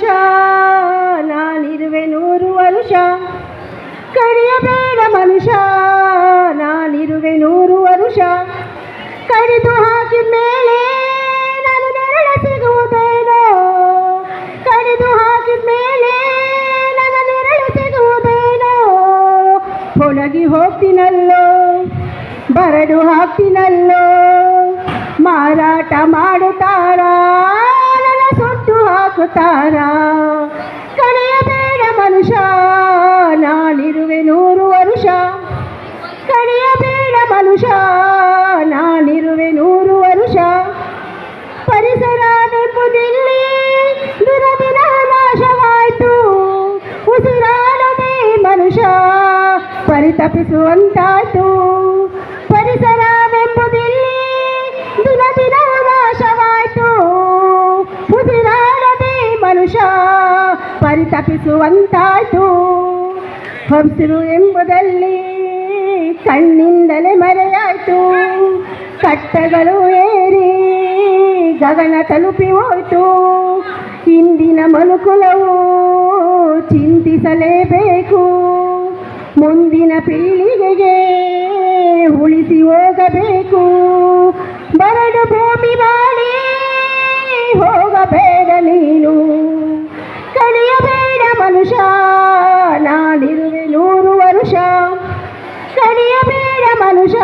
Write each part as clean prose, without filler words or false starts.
ವರುಷ ನಾನಿರುವೆ 100 ವರುಷ ಕಡಿಯಬೇಡ ಮನುಷ್ಯ ನಾನಿರುವೆ 100 ವರುಷ ಕಡಿದು ಹಾಕಿದ ಮೇಲೆ ನಾನು ನೆರಳು ಸಿಗುವುದೇನೋ ಕಡಿದು ಹಾಕಿದ ಮೇಲೆ ನನ್ನ ನೆರಳು ಸಿಗುವುದೇನೋ ಒಣಗಿ ಹೋಗ್ತೀನಲ್ಲೋ ಬರಡು ಹಾಕ್ತೀನಲ್ಲೋ ಮಾರಾಟ ಮಾಡುತ್ತಾರ ನನ್ನ ಸುಟ್ಟು ಹಾಕುತ್ತಾರ ಕಡಿಯಬೇಡ ಮನುಷ್ಯ ನಾನಿರುವೆ 100 ವರುಷ ಕಡಿಯಬೇಡ ಮನುಷ್ಯ ನಾನಿರುವೆ 100 ವರುಷ ಪರಿಸರವೆಂಬುದಿಲ್ಲಿ ದಿನದಿನ ನಾಶವಾಯಿತು ಉಸಿರಾಡದೆ ಮನುಷ್ಯ ಪರಿತಪಿಸುವಂತಾಯ್ತು ಪರಿಸರವೆಂಬುದಿಲ್ಲಿ ದಿನ ದಿನ ನಾಶವಾಯಿತು ಉಸಿರಾಡದೆ ಮನುಷ್ಯ ಪರಿತಪಿಸುವಂತಾಯ್ತು ಹಸಿರು ಎಂಬುದಲ್ಲಿ ಕಣ್ಣಿಂದಲೇ ಮರೆಯಾಯಿತು ಕಟ್ಟಗಳು ಏರಿ ಗಗನ ತಲುಪಿ ಹೋಯಿತು ಇಂದಿನ ಮನುಕುಲವು ಚಿಂತಿಸಲೇಬೇಕು ಮುಂದಿನ ಪೀಳಿಗೆಗೆ ಉಳಿಸಿ ಹೋಗಬೇಕು ಬರಡು ಭೂಮಿ ಮಾಡಿ ಹೋಗಬೇಡ ನೀನು ಕಡಿಯಬೇಡ ಮನುಷ್ಯ ನಾನಿರುವೆ 100 ವರುಷ ಕಡಿಯಬೇಡ ಮನುಷ್ಯ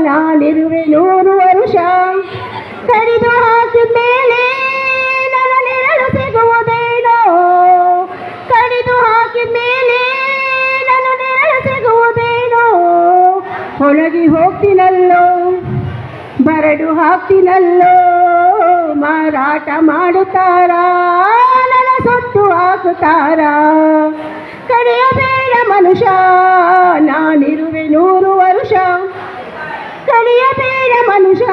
ನಾನಿರುವೆ 100 ವರುಷ ಕಡಿದು ಹಾಕಿದ ಮೇಲೆ ನನ್ನ ನೆರಳು ಸಿಗುವುದೇನೋ ಕಡಿದು ಹಾಕಿದ ಮೇಲೆ ನನ್ನ ನೆರಳು ಸಿಗುವುದೇನೋ ಒಣಗಿ ಹೋಗ್ತೀನಲ್ಲೋ ಬರಡು ಹಾಕ್ತೀನಲ್ಲೋ ಮಾರಾಟ ಮಾಡುತ್ತಾರ ನನ್ನ ಸುಟ್ಟು ಹಾಕುತ್ತಾರ ಕಡಿಯಬೇಡ ಮನುಷ್ಯ ನಾನಿರುವೆ 100 ವರುಷ ಕಡಿಯಬೇಡ ಮನುಷ್ಯ